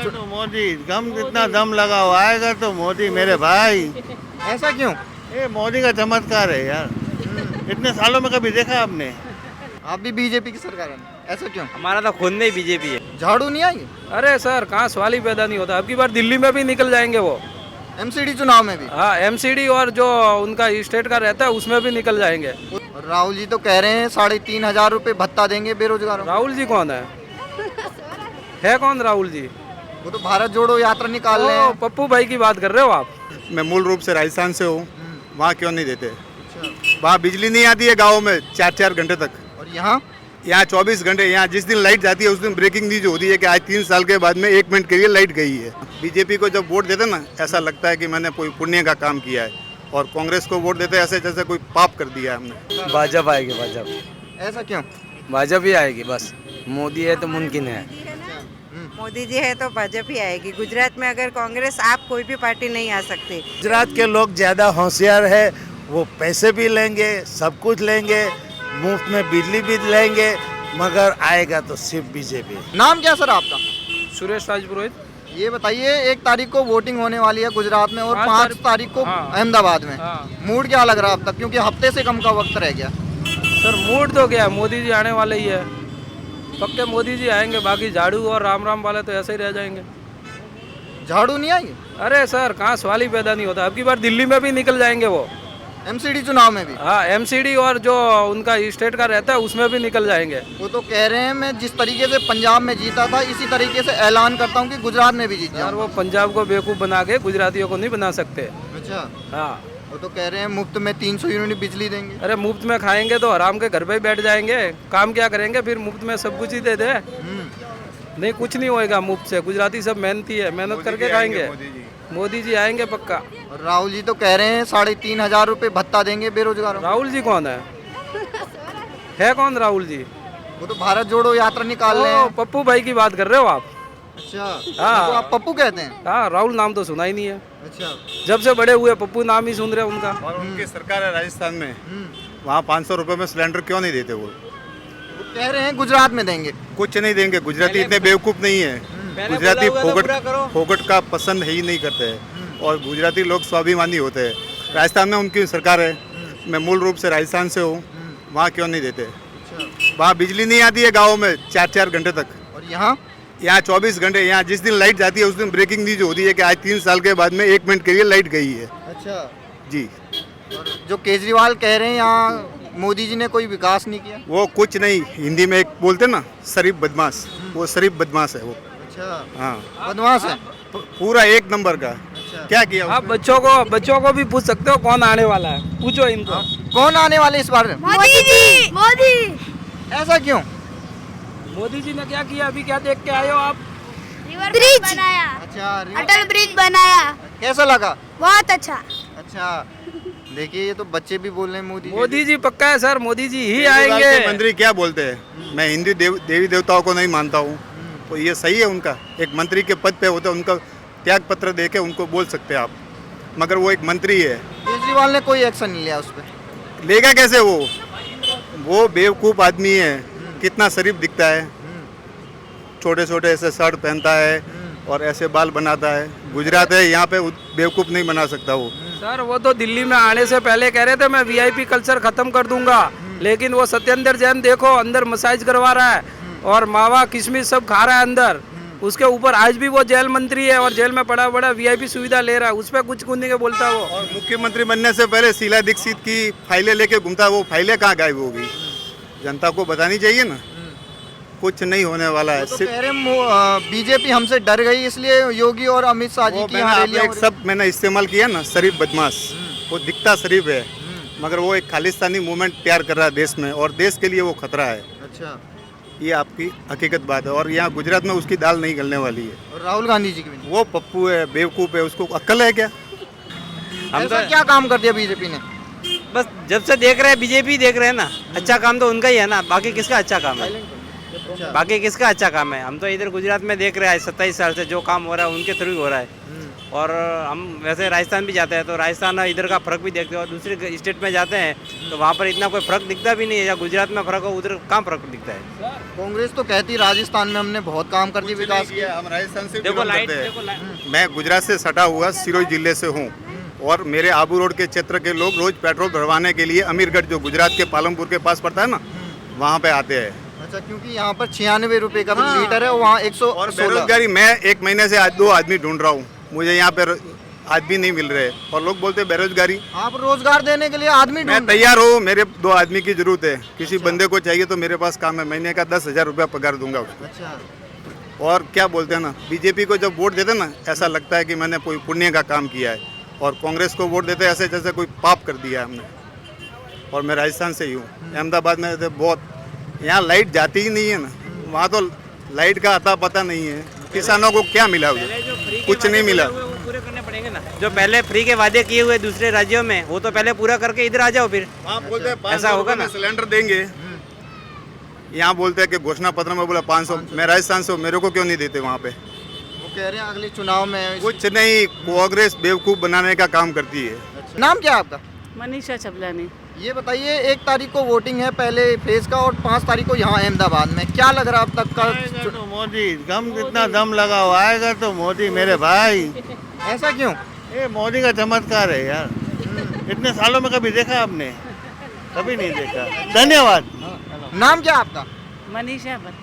तो मोदी दम इतना दम लगा हुआ आएगा तो मोदी मेरे भाई। ऐसा क्यों? ये मोदी का चमत्कार है यार, इतने सालों में कभी देखा आपने? आप भी बीजेपी की सरकार है, ऐसा क्यों? हमारा तो खुद नहीं बीजेपी है। झाड़ू नहीं आएंगे अरे सर कहाँ सवाल ही पैदा नहीं होता। अब की बार दिल्ली में भी निकल जाएंगे वो। एमसीडी चुनाव में भी? हाँ एमसीडी और जो उनका स्टेट का रहता है उसमें भी निकल जाएंगे। राहुल जी तो कह रहे हैं 3,500 रुपए भत्ता देंगे बेरोजगारों को। राहुल जी कौन है कौन राहुल जी? वो तो भारत जोड़ो यात्रा निकाल रहे हैं। पप्पू भाई की बात कर रहे हो आप? मैं मूल रूप से राजस्थान से हूँ। वहाँ क्यों नहीं देते? वहाँ बिजली नहीं आती है गाँव में 4-4 घंटे तक। और यहाँ 24 घंटे। यहाँ जिस दिन लाइट जाती है उस दिन ब्रेकिंग न्यूज होती है कि आज 3 साल के बाद में 1 मिनट के लिए लाइट गई है। बीजेपी को जब वोट देते ना ऐसा लगता है कि मैंने कोई पुण्य का काम किया है, और कांग्रेस को वोट देते ऐसे जैसे कोई पाप कर दिया है हमने। भाजपा आएगी, भाजपा। ऐसा क्यों? भाजपा ही आएगी बस। मोदी है तो मुमकिन है। मोदी जी है तो भाजपा ही आएगी। गुजरात में अगर कांग्रेस आप कोई भी पार्टी नहीं आ सकती। गुजरात के लोग ज़्यादा होशियार है, वो पैसे भी लेंगे, सब कुछ लेंगे, मुफ्त में बिजली भी लेंगे, मगर आएगा तो सिर्फ बीजेपी। नाम क्या सर आपका? सुरेश राजपुरोहित। ये बताइए 1 तारीख को वोटिंग होने वाली है गुजरात में और 5 5 तारीख को हाँ। अहमदाबाद में। हाँ। मूड क्या लग रहा है अब तक, क्योंकि हफ्ते से कम का वक्त रह गया? सर मूड तो क्या है, मोदी जी आने वाले ही है। पक्के मोदी जी आएंगे, बाकी झाड़ू और राम राम वाले तो ऐसे ही रह जाएंगे। झाड़ू नहीं आएंगे? अरे सर कहाँ सवाल ही पैदा नहीं होता। अब की बार दिल्ली में भी निकल जाएंगे वो। एमसीडी चुनाव में भी? हाँ एमसीडी और जो उनका स्टेट का रहता है उसमें भी निकल जाएंगे। वो तो कह रहे हैं मैं जिस तरीके से पंजाब में जीता था इसी तरीके से ऐलान करता हूँ कि गुजरात में भी जीत यार जाऊँ। वो पंजाब को बेवकूफ़ बना के गुजरातियों को नहीं बना सकते। अच्छा, हाँ वो तो कह रहे हैं मुफ्त में 300 यूनिट बिजली देंगे। अरे मुफ्त में खाएंगे तो आराम के घर पे ही बैठ जाएंगे। काम क्या करेंगे फिर? मुफ्त में सब कुछ ही दे दे। नहीं कुछ नहीं होएगा मुफ्त से। गुजराती सब मेहनती है, मेहनत करके खाएंगे। मोदी जी आएंगे पक्का। और राहुल जी तो कह रहे हैं 3,500 रुपए भत्ता देंगे बेरोजगारों को। राहुल जी कौन है कौन राहुल जी? वो तो भारत जोड़ो यात्रा निकाल रहे हैं। पप्पू भाई की बात कर रहे हो आप? अच्छा, हाँ। तो आप पप्पू कहते हैं? हाँ राहुल नाम तो सुना ही नहीं है। अच्छा, जब से बड़े हुए पप्पू नाम ही सुन रहे हैं उनका। और उनकी सरकार है राजस्थान में, वहाँ 500 रुपये में सिलेंडर क्यों नहीं देते? वो कह रहे हैं गुजरात में देंगे। कुछ नहीं देंगे। गुजराती इतने बेवकूफ़ नहीं है। गुजराती फोकट का पसंद ही नहीं करते हैं, और गुजराती लोग स्वाभिमानी होते हैं। राजस्थान में उनकी सरकार है। मैं मूल रूप से राजस्थान से हूँ। वहाँ क्यों नहीं देते? वहाँ बिजली नहीं आती है गाँव में 4-4 घंटे तक। और यहाँ 24 घंटे। यहाँ जिस दिन लाइट जाती है उस दिन ब्रेकिंग न्यूज होती है कि आज 3 साल के बाद में 1 मिनट के लिए लाइट गई है। अच्छा जी। और जो केजरीवाल कह रहे हैं यहाँ मोदी जी ने कोई विकास नहीं किया। वो कुछ नहीं, हिंदी में एक बोलते ना शरीफ बदमाश, वो शरीफ बदमाश है वो। अच्छा, हाँ बदमाश है पूरा 1 नंबर का। क्या किया आप बच्चों को भी पूछ सकते हो कौन आने वाला है, पूछो इनको। कौन आने वाले इस बार? मोदी जी। मोदी। ऐसा क्यों? मोदी जी ने क्या किया? अभी क्या देख के आए हो आप? ब्रिज बनाया। अच्छा, अटल ब्रिज बनाया। कैसा लगा? बहुत अच्छा। अच्छा, देखिए ये तो बच्चे भी बोल रहे हैं मोदी जी पक्का है सर, मोदी जी ही केजरीवाल आएंगे। के मंत्री क्या बोलते हैं? मैं हिंदी देवी देवताओं को नहीं मानता हूँ, तो ये सही है उनका। एक मंत्री के पद पे होता है, उनका त्याग पत्र दे के उनको बोल सकते हैं आप, मगर वो एक मंत्री है। केजरीवाल ने कोई एक्शन नहीं लिया उस पर। लेगा कैसे? वो बेवकूफ़ आदमी है। कितना शरीफ दिखता है, छोटे छोटे ऐसे शर्ट पहनता है और ऐसे बाल बनाता है। गुजरात है, यहाँ पे बेवकूफ़ नहीं बना सकता वो। सर वो तो दिल्ली में आने से पहले कह रहे थे मैं वीआईपी कल्चर खत्म कर दूंगा, लेकिन वो सत्येंद्र जैन देखो अंदर मसाज करवा रहा है और मावा किशमिश सब खा रहा है अंदर। उसके ऊपर आज भी वो जेल मंत्री है और जेल में बड़ा बड़ा वीआईपी सुविधा ले रहा है। उस पर कुछ नहीं के बोलता वो। और मुख्यमंत्री बनने से पहले शीला दीक्षित की फाइलें लेके घूमता, वो फाइलें कहाँ गायब होगी? जनता को बतानी चाहिए ना। कुछ नहीं होने वाला है। तो कह रहे हैं बीजेपी हमसे डर गई इसलिए योगी और अमित शाह जी की यहाँ रैलियां हो रही हैं। सब मैंने इस्तेमाल किया ना, शरीफ बदमाश। वो दिखता शरीफ है, मगर वो एक खालिस्तानी मूवमेंट तैयार कर रहा है देश में, और देश के लिए वो खतरा है। अच्छा, ये आपकी हकीकत बात है। और यहाँ गुजरात में उसकी दाल नहीं गलने वाली है। और राहुल गांधी जी की भी नहीं। वो पप्पू है, बेवकूफ़ है, उसको अक्ल है क्या? ऐसा क्या काम कर दिया बीजेपी ने? बस जब से देख रहे हैं बीजेपी देख रहे हैं ना, अच्छा काम तो उनका ही है ना। बाकी किसका अच्छा काम है? बाकी किसका अच्छा काम है? हम तो इधर गुजरात में देख रहे हैं 27 साल से जो काम हो रहा है उनके थ्रू हो रहा है। और हम वैसे राजस्थान भी जाते हैं तो राजस्थान इधर का फ़र्क भी देखते हैं, और दूसरे स्टेट में जाते हैं तो वहाँ पर इतना कोई फ़र्क दिखता भी नहीं है। या गुजरात में फ़र्क हो, उधर कहाँ फ़र्क दिखता है। कांग्रेस तो कहती राजस्थान में हमने बहुत काम कर दिया, विकास किया। हम राजस्थान से देखो belong लाइट, करते हैं। देखो लाइट। मैं गुजरात से सटा हुआ सिरोही जिले से हूँ और मेरे आबू रोड के क्षेत्र के लोग रोज पेट्रोल भरवाने के लिए अमीरगढ़, जो गुजरात के पालमपुर के पास पड़ता है ना, वहाँ पे आते हैं। अच्छा, क्योंकि यहाँ पर 96 रुपए का लीटर है, वहाँ 116। और बेरोजगारी, मैं 1 महीने से आज 2 आदमी ढूंढ रहा हूँ, मुझे यहाँ पे आदमी नहीं मिल रहे और लोग बोलते हैं बेरोजगारी। आप रोजगार देने के लिए आदमी मैं ढूंढ। तैयार हूँ, मेरे 2 आदमी की जरूरत है। किसी बंदे को चाहिए तो मेरे पास काम है, महीने का 10,000 रुपया पगार दूंगा उसको। अच्छा, और क्या बोलते हैं ना, बीजेपी को जब वोट देते ना, ऐसा लगता है कि मैंने कोई पुण्य का काम किया है, और कांग्रेस को वोट देते ऐसे जैसे कोई पाप कर दिया है हमने। और मैं राजस्थान से ही हूँ, अहमदाबाद में तो बहुत, यहाँ लाइट जाती ही नहीं है ना, वहाँ तो लाइट का अता पता नहीं है। किसानों को क्या मिला हुआ, कुछ नहीं मिला। वो पूरे करने पड़ेंगे ना, जो पहले फ्री के वादे किए हुए दूसरे राज्यों में, वो तो पहले पूरा करके इधर आ जाओ फिर। वहाँ बोलते हैं ऐसा होगा ना, सिलेंडर देंगे, यहाँ बोलते हैं कि घोषणा पत्र में बोला 500। मैं राजस्थान से हूँ, मेरे को क्यों नहीं देते वहाँ पे? वो कह रहे हैं अगले चुनाव में। कुछ नहीं, कांग्रेस बेवकूफ़ बनाने का काम करती है। नाम क्या है आपका? मनीषा छबलानी। ये बताइए, 1 तारीख को वोटिंग है पहले फेज का, और 5 तारीख को यहाँ अहमदाबाद में, क्या लग रहा है अब तक का? आएगा तो मोदी, दम कितना दम लगा हुआ, आएगा तो मोदी मेरे भाई। ऐसा क्यों? ये मोदी का चमत्कार है यार, इतने सालों में कभी देखा आपने? कभी नहीं देखा। धन्यवाद। नाम क्या है आपका? मनीषा पर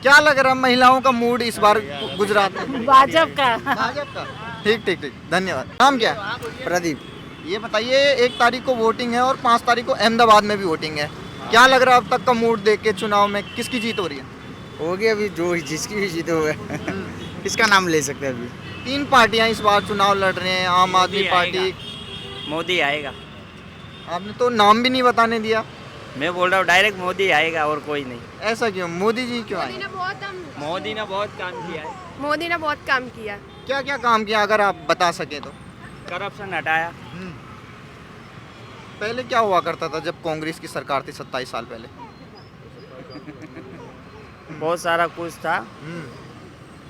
क्या लग रहा है महिलाओं का मूड इस बार गुजरात में? भाजपा का। भाजपा का। ठीक ठीक ठीक, धन्यवाद। नाम क्या है? प्रदीप। ये बताइए, 1 तारीख को वोटिंग है और 5 तारीख को अहमदाबाद में भी वोटिंग है, क्या लग रहा है अब तक का मूड देख के चुनाव में, किसकी जीत हो रही है? होगी अभी जो जिसकी भी जीत हुए। किसका नाम ले सकते हैं अभी? 3 पार्टियां इस बार चुनाव लड़ रहे हैं, आम आदमी पार्टी। मोदी आएगा। आपने तो नाम भी नहीं बताने दिया। मैं बोल रहा हूँ डायरेक्ट मोदी आएगा और कोई नहीं। ऐसा क्यों? मोदी जी क्यों आए? मोदी ने बहुत काम किया है। मोदी ने बहुत काम किया। क्या क्या काम किया, अगर आप बता सके तो? करप्शन हटाया। पहले क्या हुआ करता था जब कांग्रेस की सरकार थी 27 साल पहले? बहुत सारा कुछ था,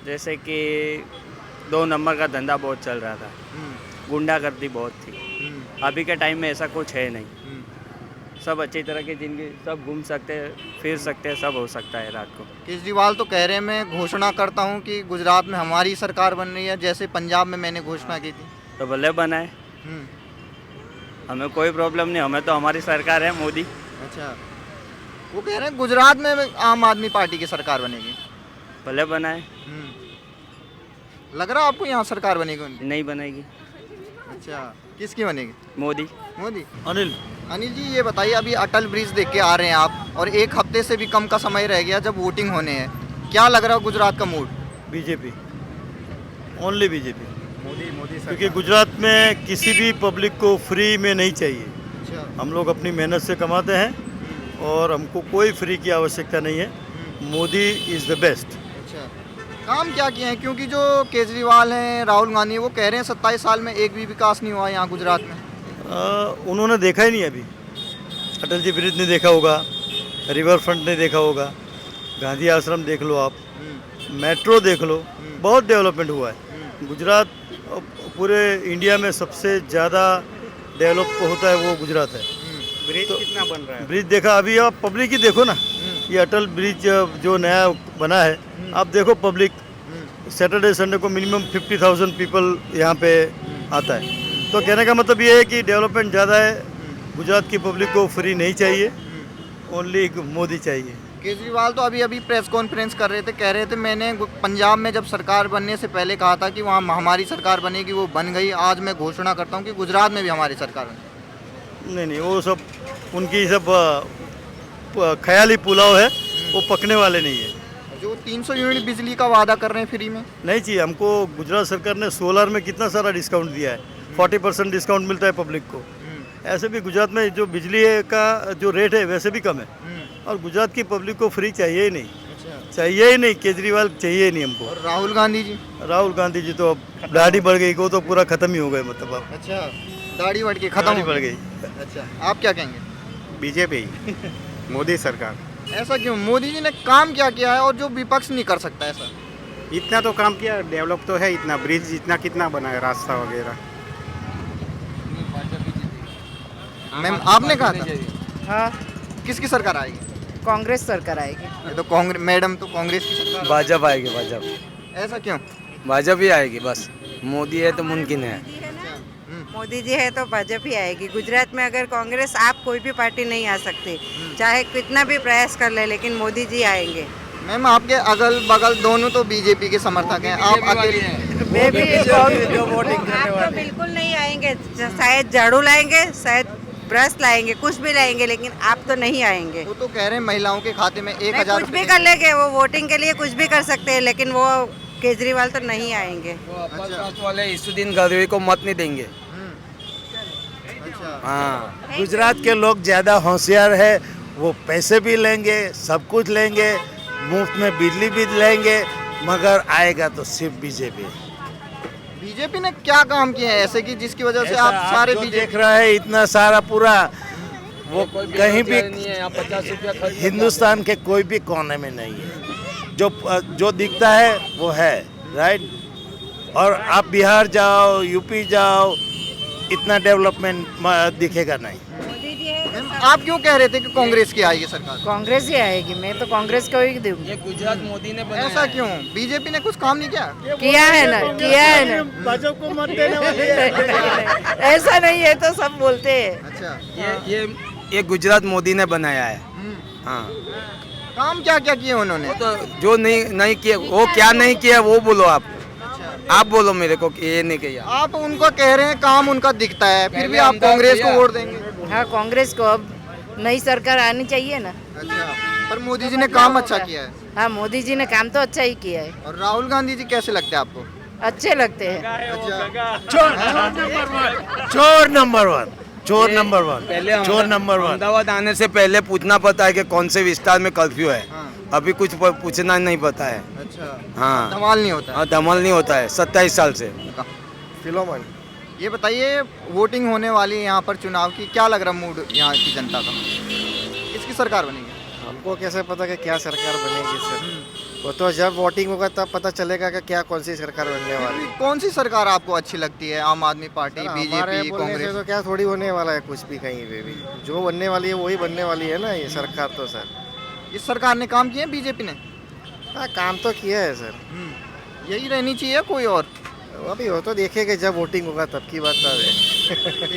जैसे कि 2 नंबर का धंधा बहुत चल रहा था, गुंडागर्दी बहुत थी। अभी के टाइम में ऐसा कुछ है नहीं, सब अच्छी तरह की जिंदगी, सब घूम सकते हैं, फिर सकते हैं, सब हो सकता है रात को। केजरीवाल तो कह रहे हैं मैं घोषणा करता हूं कि गुजरात में हमारी सरकार बन रही है, जैसे पंजाब में मैंने घोषणा की थी। तो भले बनाए, हमें कोई प्रॉब्लम नहीं, हमें तो हमारी सरकार है मोदी। अच्छा, वो कह रहे हैं गुजरात में आम आदमी पार्टी की सरकार बनेगी। भले बनाए। लग रहा आपको यहाँ सरकार बनेगी उनकी? नहीं बनेगी। अच्छा, किसकी बनेगी? मोदी। मोदी। अनिल। अनिल जी, ये बताइए, अभी अटल ब्रिज देख के आ रहे हैं आप, और 1 हफ्ते से भी कम का समय रह गया जब वोटिंग होने हैं, क्या लग रहा है गुजरात का mood? BJP, only BJP. Modi क्योंकि गुजरात में किसी भी पब्लिक को फ्री में नहीं चाहिए। अच्छा। हम लोग अपनी मेहनत से कमाते हैं और हमको कोई फ्री की आवश्यकता नहीं है। Modi is the best. अच्छा, काम क्या किए हैं? क्योंकि जो केजरीवाल हैं, राहुल गांधी, वो कह रहे हैं 27 साल में एक भी विकास नहीं हुआ यहाँ गुजरात में। उन्होंने देखा ही नहीं अभी। अटल जी ब्रिज नहीं देखा होगा, रिवर फ्रंट नहीं देखा होगा, गांधी आश्रम देख लो आप, मेट्रो देख लो, बहुत डेवलपमेंट हुआ है। गुजरात पूरे इंडिया में सबसे ज़्यादा डेवलप होता है वो गुजरात है। ब्रिज तो कितना बन रहा है? ब्रिज देखा अभी, आप पब्लिक ही देखो ना, ये अटल ब्रिज जो नया बना है, आप देखो पब्लिक, सैटरडे संडे को मिनिमम 50,000 पीपल यहाँ पे आता है। तो कहने का मतलब ये है कि डेवलपमेंट ज़्यादा है। गुजरात की पब्लिक को फ्री नहीं चाहिए, ओनली मोदी चाहिए। केजरीवाल तो अभी प्रेस कॉन्फ्रेंस कर रहे थे, कह रहे थे मैंने पंजाब में जब सरकार बनने से पहले कहा था कि वहाँ हमारी सरकार बनेगी, वो बन गई। आज मैं घोषणा करता हूँ कि गुजरात में भी हमारी सरकार बनेगी। नहीं, वो सब उनकी सब ख्याली पुलाव है, वो पकने वाले नहीं है। जो 300 यूनिट बिजली का वादा कर रहे हैं फ्री में, नहीं चाहिए हमको। गुजरात सरकार ने सोलर में कितना सारा डिस्काउंट दिया है, 40% डिस्काउंट मिलता है पब्लिक को। ऐसे भी गुजरात में जो बिजली का जो रेट है वैसे भी कम है, और गुजरात की पब्लिक को फ्री चाहिए ही नहीं। चाहिए ही नहीं, केजरीवाल चाहिए ही नहीं हमको। और राहुल गांधी जी? राहुल गांधी जी तो अब दाढ़ी बढ़ गई, वो तो पूरा खत्म ही हो गए, मतलब अब। अच्छा, दाढ़ी बढ़ के खत्म बढ़ गई। अच्छा, आप क्या कहेंगे? बीजेपी, मोदी सरकार। ऐसा क्यों? मोदी जी ने काम क्या किया है और जो विपक्ष नहीं कर सकता ऐसा? इतना तो काम किया, डेवलप तो है, इतना ब्रिज इतना कितना बना है, रास्ता वगैरह। मैम आपने कहा था हाँ किसकी सरकार आएगी? कांग्रेस सरकार आएगी। ये तो कांग्रेस मैडम तो कांग्रेस की सरकार, भाजपा आएगी, भाजपा ऐसा क्यों? भाजपा ही आएगी बस। मोदी है तो मुमकिन है। मोदी जी है तो भाजपा ही आएगी। गुजरात में अगर कांग्रेस, आप कोई भी पार्टी नहीं आ सकती, चाहे कितना भी प्रयास कर ले, लेकिन मोदी जी आएंगे। मैम आपके अगल बगल दोनों तो बीजेपी के समर्थक हैं, आप अकेले मैं भी आप तो बिल्कुल नहीं आएंगे। शायद झाड़ू लाएंगे, शायद ब्रश लाएंगे, कुछ भी लाएंगे, लेकिन आप तो नहीं आएंगे। वो तो कह रहे हैं महिलाओं के खाते में 1000 कुछ भी कर लेंगे, वो वोटिंग के लिए कुछ भी कर सकते हैं, लेकिन वो केजरीवाल तो नहीं आएंगे। वाले इस दिन गरीबी को मत नहीं देंगे। हाँ, गुजरात के लोग ज़्यादा होशियार है, वो पैसे भी लेंगे, सब कुछ लेंगे, मुफ्त में बिजली भी लेंगे, मगर आएगा तो सिर्फ बीजेपी। बीजेपी ने क्या काम किए हैं ऐसे कि जिसकी वजह से आप सारे जो बीजेपी देख रहा है इतना सारा पूरा, वो कहीं भी हिंदुस्तान के कोई भी कोने में नहीं है। जो दिखता है वो है, राइट। और आप बिहार जाओ, यूपी जाओ, इतना डेवलपमेंट दिखेगा नहीं। आप क्यों कह रहे थे कि कांग्रेस की आएगी सरकार? कांग्रेस ही आएगी, मैं तो कांग्रेस को ही दूंगी। ये गुजरात मोदी ने ऐसा क्यों? बीजेपी ने कुछ काम नहीं किया? किया है ना, किया है ना। भाजपा को मत देने वाली है। ऐसा नहीं है तो सब बोलते हैं। अच्छा, ये गुजरात मोदी ने बनाया है। हाँ, काम क्या क्या किए उन्होंने? वो तो जो नहीं किया, वो क्या नहीं किया वो बोलो आप बोलो मेरे को कि ये नहीं किया। आप उनको कह रहे हैं काम उनका दिखता है, फिर भी आप कांग्रेस को वोट देंगे? हाँ, कांग्रेस को अब नई सरकार आनी चाहिए ना। अच्छा, पर मोदी जी ने काम अच्छा किया है। हाँ, मोदी जी ने काम तो अच्छा ही किया है। और राहुल गांधी जी कैसे लगते हैं आपको? अच्छे लगते हैं। चोर नंबर वन, चोर नंबर वन, चोर नंबर वन। अहमदाबाद आने से पहले पूछना पड़ता है कि कौन से विस्तार में कर्फ्यू है। अभी कुछ पूछना नहीं पता है। अच्छा, हाँ, धमाल नहीं होता है। हाँ, धमाल नहीं होता है 27 साल से। फिलोमन, ये बताइए, वोटिंग होने वाली है यहाँ पर चुनाव की, क्या लग रहा मूड यहाँ की जनता का? किसकी सरकार बनेगी? हमको कैसे पता कि क्या सरकार बनेगी सर? वो तो जब वोटिंग होगा तब पता चलेगा कि क्या कौन सी सरकार बनने वाली है। कौन सी सरकार आपको अच्छी लगती है? आम आदमी पार्टी, हमारे बीजेपी, बोलने से कांग्रेस? तो क्या थोड़ी होने वाला है कुछ भी कहीं पे भी। जो बनने वाली है वही बनने वाली है ना ये सरकार तो सर। इस सरकार ने काम किए बीजेपी ने? हाँ, काम तो किया है सर। यही रहनी चाहिए कोई और? अभी वो तो देखेंगे जब वोटिंग होगा तब की बात है।